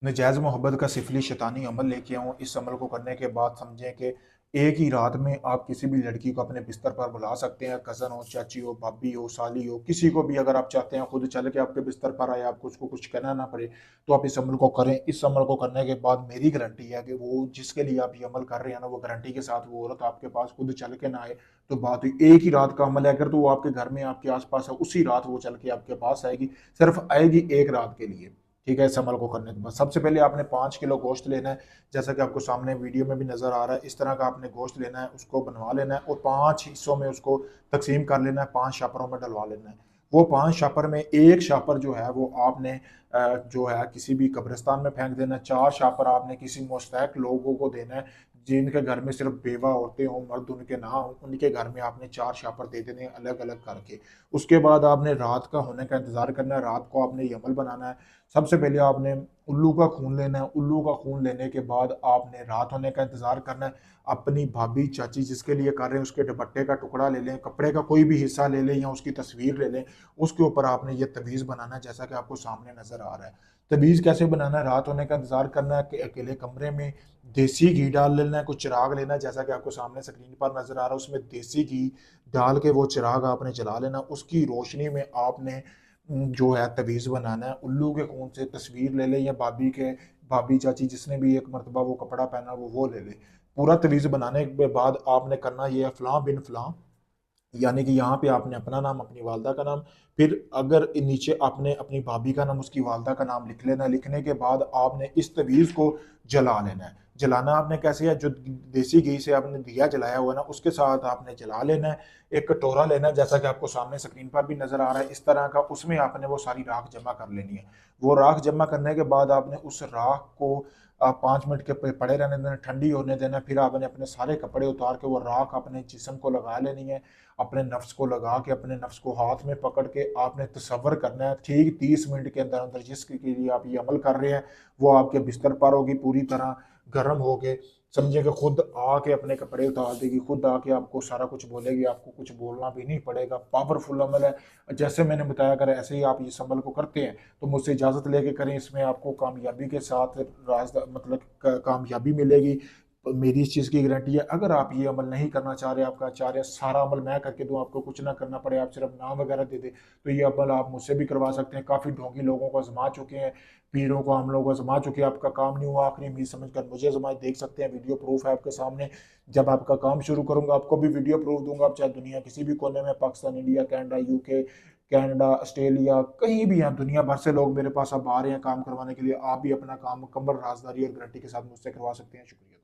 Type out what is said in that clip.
नजायज़ मोहब्बत का सिफली शैतानी अमल लेके आऊँ। इस अमल को करने के बाद समझें कि एक ही रात में आप किसी भी लड़की को अपने बिस्तर पर बुला सकते हैं। कज़न हो, चाची हो, भाभी हो, साली हो, किसी को भी अगर आप चाहते हैं खुद चल के आपके बिस्तर पर आए, आपको उसको कुछ कहना ना पड़े, तो आप इस अमल को करें। इस अमल को करने के बाद मेरी गारंटी है कि वो जिसके लिए आप ये अमल कर रहे हैं ना, वो गारंटी के साथ वो औरत आपके पास खुद चल के ना आए तो बात हुई। एक ही रात का अमल है, अगर तो वो आपके घर में आपके आस-पास है, उसी रात वो चल के आपके पास आएगी, सिर्फ़ आएगी एक रात के लिए। ठीक है, इस अमल को करने के बाद सबसे पहले आपने 5 किलो गोश्त लेना है, जैसा कि आपको सामने वीडियो में भी नज़र आ रहा है। इस तरह का आपने गोश्त लेना है, उसको बनवा लेना है और 5 हिस्सों में उसको तकसीम कर लेना है, 5 शापरों में डलवा लेना है। वो 5 शापर में 1 शापर जो है वो आपने जो है किसी भी कब्रिस्तान में फेंक देना है, 4 शापर आपने किसी मुस्तहक लोगों को देना है, जिनके घर में सिर्फ बेवा औरतें हों, मर्द उनके ना हों, उनके घर में आपने 4 शापर दे देने हैं अलग-अलग करके। उसके बाद आपने रात का होने का इंतज़ार करना है, रात को आपने ये अमल बनाना है। सबसे पहले आपने उल्लू का खून लेना है। उल्लू का खून लेने के बाद आपने रात होने का इंतज़ार करना है। अपनी भाभी, चाची जिसके लिए कर रहे हैं उसके दुपट्टे का टुकड़ा ले लें, कपड़े का कोई भी हिस्सा ले लें या उसकी तस्वीर ले लें। उसके ऊपर आपने ये तवीज़ बनाना है जैसा कि आपको सामने नज़र आ रहा है। तवीज़ कैसे बनाना है? रात होने का इंतज़ार करना है कि अकेले कमरे में देसी घी डाल लेना है, कुछ चिराग लेना है जैसा कि आपको सामने स्क्रीन पर नज़र आ रहा है, उसमें देसी घी डाल के वो चिराग आपने जला लेना। उसकी रोशनी में आपने जो है तवीज़ बनाना है। उल्लू के खून से तस्वीर ले लें या भाभी, चाची जिसने भी एक मर्तबा वो कपड़ा पहना वो ले ले। पूरा तवीज़ बनाने के बाद आपने करना ये है फ़लाँ बिन फ़लाँ, यानी कि यहाँ पे आपने अपना नाम, अपनी वालदा का नाम, फिर अगर नीचे आपने अपनी भाभी का नाम, उसकी वालदा का नाम लिख लेना है। लिखने के बाद आपने इस तवीज़ को जला लेना है। जलाना आपने कैसे है? जो देसी घी से आपने दिया जलाया हुआ है ना, उसके साथ आपने जला लेना है। एक कटोरा लेना है, जैसा कि आपको सामने स्क्रीन पर भी नज़र आ रहा है, इस तरह का। उसमें आपने वो सारी राख जमा कर लेनी है। वो राख जमा करने के बाद आपने उस राख को 5 मिनट के पड़े रहने देना, ठंडी होने देना। फिर आपने अपने सारे कपड़े उतार के वो राख अपने जिस्म को लगा लेनी है। अपने नफ्स को लगा के, अपने नफ्स को हाथ में पकड़ के आपने तसव्वुर करना है ठीक 30 मिनट के अंदर अंदर जिसके लिए आप ये अमल कर रहे हैं वो आपके बिस्तर पर होगी, पूरी तरह गर्म हो के समझे कि खुद आके अपने कपड़े उतार देगी, खुद आके आपको सारा कुछ बोलेगी, आपको कुछ बोलना भी नहीं पड़ेगा। पावरफुल अमल है। जैसे मैंने बताया, अगर ऐसे ही आप इस अमल को करते हैं तो मुझसे इजाज़त लेके करें। इसमें आपको कामयाबी के साथ मतलब कामयाबी मिलेगी। मेरी इस चीज़ की गारंटी है। अगर आप ये अमल नहीं करना चाह रहे, आपका चाह रहे सारा अमल मैं करके दूँ, आपको कुछ ना करना पड़े, आप सिर्फ नाम वगैरह दे दें, तो ये अमल आप मुझसे भी करवा सकते हैं। काफ़ी ढोंगी लोगों को आजमा चुके हैं, पीरों को, हम लोगों को आजमा चुके हैं, आपका काम नहीं हुआ, आखिरी उम्मीद समझकर मुझे आजमाए। देख सकते हैं, वीडियो प्रूफ है आपके सामने। जब आपका काम शुरू करूंगा आपको भी वीडियो प्रूफ दूंगा। आप चाहे दुनिया किसी भी कोने में, Pakistan, India, Canada, UK, Canada, Australia, कहीं भी हैं, दुनिया भर से लोग मेरे पास अब आ रहे हैं काम करवाने के लिए। आप भी अपना काम मुकम्मल राजदारी और गारंटी के साथ मुझसे करवा सकते हैं। शुक्रिया।